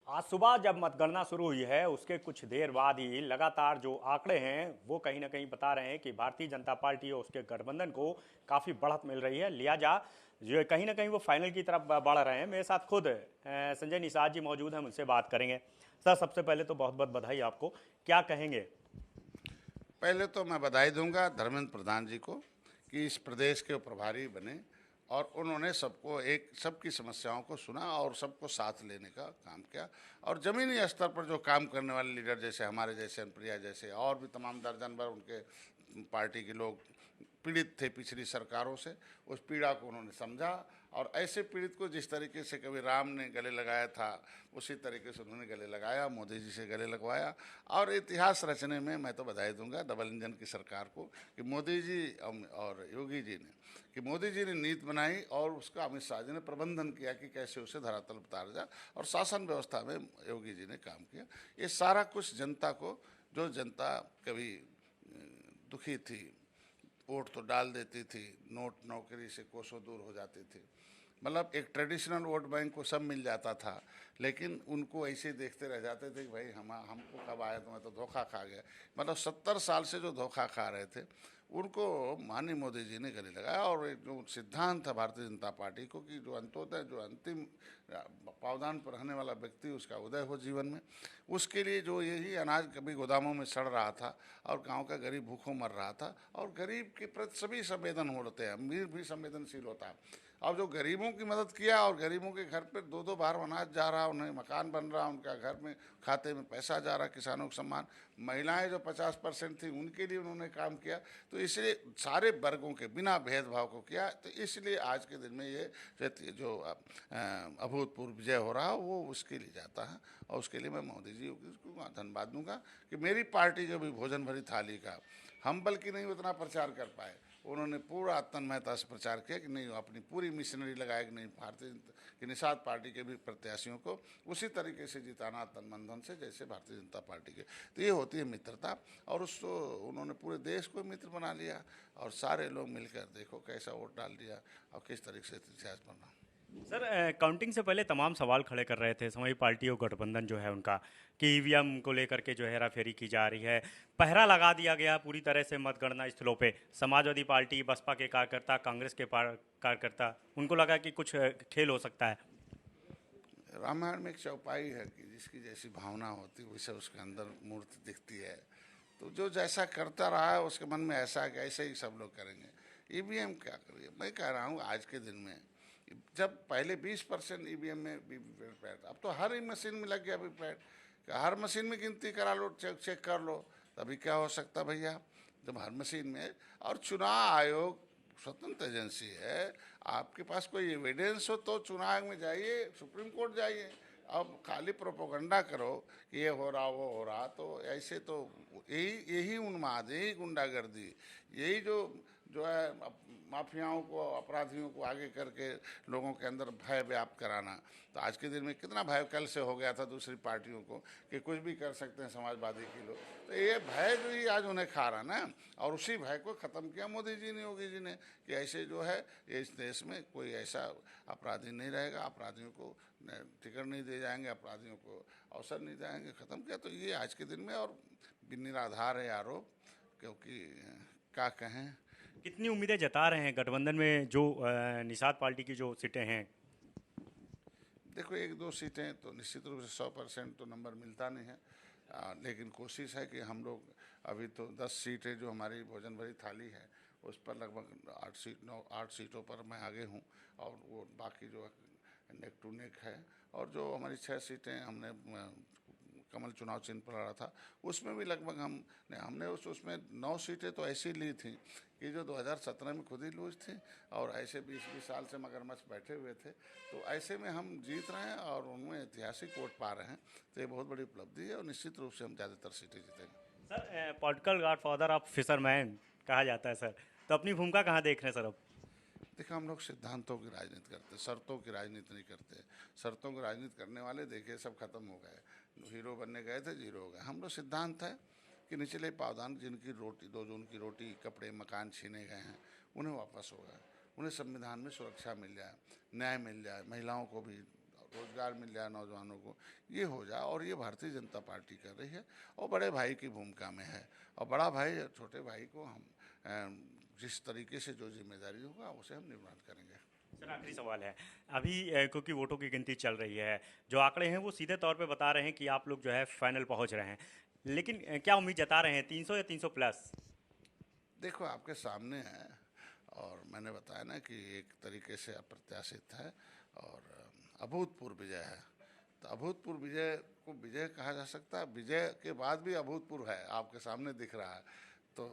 आज सुबह जब मतगणना शुरू हुई है उसके कुछ देर बाद ही लगातार जो आंकड़े हैं वो कहीं ना कहीं बता रहे हैं कि भारतीय जनता पार्टी और उसके गठबंधन को काफ़ी बढ़त मिल रही है। लिहाजा जो कहीं ना कहीं वो फाइनल की तरफ बढ़ रहे हैं। मेरे साथ खुद संजय निषाद जी मौजूद हैं, उनसे बात करेंगे। सर, सबसे पहले तो बहुत बहुत बधाई आपको। क्या कहेंगे? पहले तो मैं बधाई दूंगा धर्मेंद्र प्रधान जी को कि इस प्रदेश के प्रभारी बने और उन्होंने सबकी समस्याओं को सुना और सबको साथ लेने का काम किया। और ज़मीनी स्तर पर जो काम करने वाले लीडर जैसे हमारे जैसे अनुप्रिया जैसे और भी तमाम दर्जन भर उनके पार्टी के लोग पीड़ित थे पिछली सरकारों से, उस पीड़ा को उन्होंने समझा और ऐसे पीड़ित को जिस तरीके से कभी राम ने गले लगाया था उसी तरीके से उन्होंने गले लगाया, मोदी जी से गले लगवाया। और इतिहास रचने में मैं तो बधाई दूंगा डबल इंजन की सरकार को कि मोदी जी और योगी जी ने मोदी जी ने नीति बनाई और उसका अमित शाह जी ने प्रबंधन किया कि कैसे उसे धरातल उतारा जाए और शासन व्यवस्था में योगी जी ने काम किया। ये सारा कुछ जनता को, जो जनता कभी दुखी थी, वोट तो डाल देती थी, नोट नौकरी से कोसों दूर हो जाती थी, मतलब एक ट्रेडिशनल वोट बैंक को सब मिल जाता था, लेकिन उनको ऐसे देखते रह जाते थे कि भाई हमको कब आया, तो मैं तो धोखा खा गया। मतलब 70 साल से जो धोखा खा रहे थे उनको माननीय मोदी जी ने गले लगाया। और एक जो सिद्धांत था भारतीय जनता पार्टी को कि जो अंत्योदय, जो अंतिम पावदान पर रहने वाला व्यक्ति उसका उदय हो जीवन में, उसके लिए जो यही अनाज कभी गोदामों में सड़ रहा था और गांव का गरीब भूखों मर रहा था। और गरीब के प्रति सभी संवेदन होते हैं, अमीर भी संवेदनशील होता है। अब जो गरीबों की मदद किया और गरीबों के घर पर दो दो बार अनाज जा रहा, उन्हें मकान बन रहा, उनका घर में खाते में पैसा जा रहा, किसानों को सम्मान, महिलाएं जो 50% थी उनके लिए उन्होंने काम किया। तो इसलिए सारे वर्गों के बिना भेदभाव को किया। तो इसलिए आज के दिन में ये जो अभूतपूर्व विजय हो रहा वो उसके लिए जाता है। और उसके लिए मैं मोदी जी को धन्यवाद दूंगा कि मेरी पार्टी जो भी भोजन भरी थाली का हम बल्कि नहीं उतना प्रचार कर पाए, उन्होंने पूरा तन्मयता से प्रचार किया कि नहीं, अपनी पूरी मिशनरी लगाया कि नहीं, भारतीय की निषाद पार्टी के भी प्रत्याशियों को उसी तरीके से जिताना तन मन धन से जैसे भारतीय जनता पार्टी के। तो ये होती है मित्रता। और उसको उन्होंने पूरे देश को मित्र बना लिया और सारे लोग मिलकर देखो कैसा वोट डाल दिया और किस तरीके से इतिहास बना। सर, काउंटिंग से पहले तमाम सवाल खड़े कर रहे थे समाजवादी पार्टी और गठबंधन जो है उनका, कि ईवीएम को लेकर के जो है हेराफेरी की जा रही है। पहरा लगा दिया गया पूरी तरह से मतगणना स्थलों पे। समाजवादी पार्टी, बसपा के कार्यकर्ता, कांग्रेस के कार्यकर्ता, उनको लगा कि कुछ खेल हो सकता है। रामायण में एक चौपाई है कि जिसकी जैसी भावना होती है वैसे उसके अंदर मूर्ति दिखती है। तो जो जैसा करता रहा है उसके मन में ऐसा है कि ऐसे ही सब लोग करेंगे। ईवीएम क्या करिए, मैं कह रहा हूँ आज के दिन में, जब पहले 20% ईवीएम में वीवीपैट, अब तो हर मशीन में लग गया वीवीपैट, हर मशीन में गिनती करा लो, चेक कर लो, तभी क्या हो सकता भैया जब हर मशीन में। और चुनाव आयोग स्वतंत्र एजेंसी है, आपके पास कोई एविडेंस हो तो चुनाव में जाइए, सुप्रीम कोर्ट जाइए। अब खाली प्रोपोगंडा करो कि ये हो रहा वो हो रहा, तो ऐसे तो यही यही उन्माद, यही गुंडागर्दी, यही जो है माफियाओं को, अपराधियों को आगे करके लोगों के अंदर भय व्याप्त कराना। तो आज के दिन में कितना भय कल से हो गया था दूसरी पार्टियों को कि कुछ भी कर सकते हैं समाजवादी के लोग। तो ये भय जो ही आज उन्हें खा रहा ना, और उसी भय को ख़त्म किया मोदी जी ने, योगी जी ने, कि ऐसे जो है ये इस देश में कोई ऐसा अपराधी नहीं रहेगा, अपराधियों को टिकट नहीं दे जाएंगे, अपराधियों को अवसर नहीं देंगे, ख़त्म किया। तो ये आज के दिन में और निराधार है आरोप, क्योंकि क्या कहें। कितनी उम्मीदें जता रहे हैं गठबंधन में जो निषाद पार्टी की जो सीटें हैं? देखो, एक दो सीटें तो निश्चित रूप से 100% तो नंबर मिलता नहीं है, लेकिन कोशिश है कि हम लोग अभी तो 10 सीटें जो हमारी भोजन भरी थाली है उस पर लगभग 8 सीटों पर मैं आगे हूँ। और वो बाकी जो नेक टू नेक है, और जो हमारी 6 सीटें हमने कमल चुनाव चिन्ह पर लड़ा था उसमें भी लगभग हमने उसमें 9 सीटें तो ऐसी ली थी कि जो 2017 में खुद ही लूज थी, और ऐसे 20-20 साल से मगरमच्छ बैठे हुए थे। तो ऐसे में हम जीत रहे हैं और उनमें ऐतिहासिक वोट पा रहे हैं। तो ये बहुत बड़ी उपलब्धि है और निश्चित रूप से हम ज़्यादातर सीटें जीतेंगे। Sir, political godfather of fisherman कहा जाता है सर, तो अपनी भूमिका कहाँ देख रहे हैं सर अब? देखो, हम लोग सिद्धांतों की राजनीति करते, शर्तों की राजनीति नहीं करते। शर्तों की राजनीति करने वाले देखिए सब खत्म हो गए, हीरो बनने गए थे, जीरो हो गए। हम लोग सिद्धांत है कि निचले पावदान जिनकी रोटी, दो जो उनकी रोटी कपड़े मकान छीने गए हैं उन्हें वापस हो गए, उन्हें संविधान में सुरक्षा मिल जाए, न्याय मिल जाए, महिलाओं को भी रोजगार मिल जाए नौजवानों को, ये हो जाए। और ये भारतीय जनता पार्टी कर रही है और बड़े भाई की भूमिका में है। और बड़ा भाई छोटे भाई को हम जिस तरीके से जो जिम्मेदारी होगा उसे हम निर्वहन करेंगे। सर आखिरी सवाल है, अभी क्योंकि वोटों की गिनती चल रही है, जो आंकड़े हैं वो सीधे तौर पे बता रहे हैं कि आप लोग जो है फाइनल पहुंच रहे हैं, लेकिन क्या उम्मीद जता रहे हैं 300 या 300 प्लस? देखो आपके सामने है, और मैंने बताया ना कि एक तरीके से अप्रत्याशित है और अभूतपूर्व विजय है। तो अभूतपूर्व विजय को विजय कहा जा सकता है, विजय के बाद भी अभूतपूर्व है, आपके सामने दिख रहा है। तो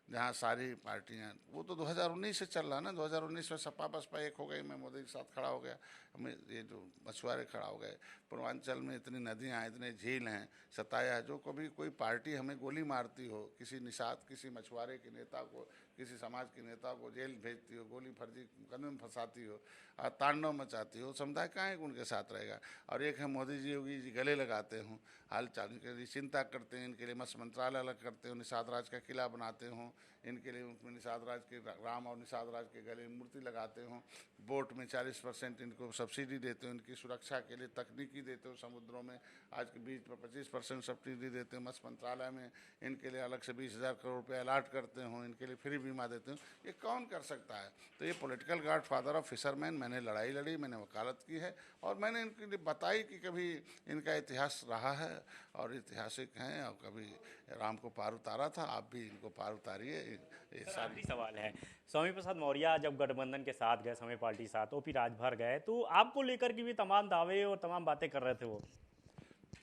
जहाँ सारी पार्टियां, वो तो 2019 से चल रहा है ना, 2019 में सपा बसपा एक हो गई, मैं मोदी के साथ खड़ा हो गया, हमें ये जो मछुआरे खड़ा हो गए, पूर्वांचल में इतनी नदियाँ हैं, इतने झील हैं, सताया है। जो कभी कोई पार्टी हमें गोली मारती हो, किसी निषाद किसी मछुआरे के नेता को, किसी समाज के नेता को जेल भेजती हो, गोली फर्जी मुकदमे में फंसाती हो और तांडव मचाती हो, समुदाय कहाँ उनके साथ रहेगा। और एक है मोदी जी योगी जी गले लगाते हों, हाल चाल के लिए चिंता करते हैं, इनके लिए मत्स्य मंत्रालय अलग करते हो, निषाद राज का किला बनाते हों, इनके लिए उसमें निषाद राज के राम और निषाद राज के गले मूर्ति लगाते हों, बोट में 40% इनको सब्सिडी देते हो, इनकी सुरक्षा के लिए तकनीकी देते हो, समुद्रों में आज के बीच में 25% सब्सिडी देते हो, मत्स्य मंत्रालय में इनके लिए अलग से 20,000 करोड़ रुपये अलाट करते हो, इनके लिए फ्री बीमा देते हो। ये कौन कर सकता है? तो ये political God father of fisherman, मैंने लड़ाई लड़ी, मैंने वकालत की है और मैंने इनके लिए बताई कि कभी इनका इतिहास रहा है और ऐतिहासिक हैं, और कभी राम को पार उतारा था, आप भी इनको पार उतारिए। ये सर सारी आखिरी सवाल है, स्वामी प्रसाद मौर्य जब गठबंधन के साथ गए, समय पार्टी साथ ओपी राजभर गए, तो आपको लेकर के भी तमाम दावे और तमाम बातें कर रहे थे वो।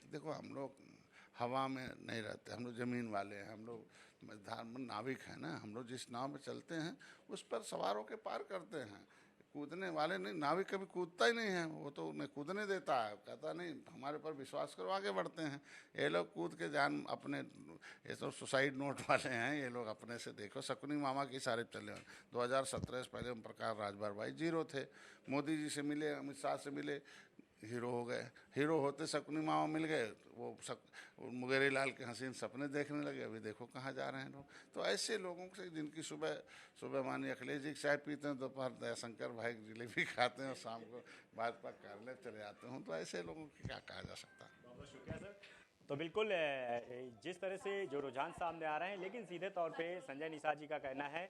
देखो हम लोग हवा में नहीं रहते, हम लोग ज़मीन वाले हैं, हम लोग नाविक हैं ना, हम लोग जिस नाव में चलते हैं उस पर सवार होकर पार करते हैं। कूदने वाले नहीं, नाविक कभी कूदता ही नहीं है, वो तो उन्हें कूदने देता है, कहता नहीं हमारे पर विश्वास करो, आगे बढ़ते हैं। ये लोग कूद के जान अपने, ये तो सुसाइड नोट वाले हैं ये लोग, अपने से देखो शकुनी मामा के इशारे पे चले। 2017 से पहले ओम प्रकाश राजभर भाई जीरो थे, मोदी जी से मिले, अमित शाह से मिले, हीरो हो गए। हीरो होते शकुनी मामा मिल गए, वो मुंगेरी लाल के हसीन सपने देखने लगे, अभी देखो कहाँ जा रहे हैं लोग। तो ऐसे लोगों से जिनकी सुबह सुबह मानी अखिलेश जी चाय पीते हैं, दोपहर दयाशंकर भाई जलेबी खाते हैं और शाम को भाजपा कार्यालय चले जाते हैं, तो ऐसे लोगों की क्या कहा जा सकता है। बहुत बहुत शुक्रिया सर। तो बिल्कुल जिस तरह से जो रुझान सामने आ रहे हैं, लेकिन सीधे तौर पे संजय निषाद जी का कहना है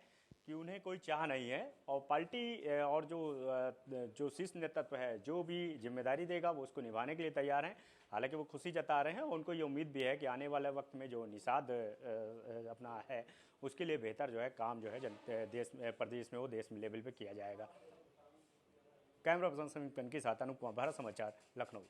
कि उन्हें कोई चाह नहीं है और पार्टी और जो शीर्ष नेतृत्व है जो भी जिम्मेदारी देगा वो उसको निभाने के लिए तैयार हैं। हालांकि वो खुशी जता रहे हैं, उनको ये उम्मीद भी है कि आने वाले वक्त में जो निषाद अपना है उसके लिए बेहतर जो है काम जो है देश प्रदेश में वो देश लेवल पे किया जाएगा। कैमरा पर्सन समीप के साथ अनुपमा, भारत समाचार, लखनऊ।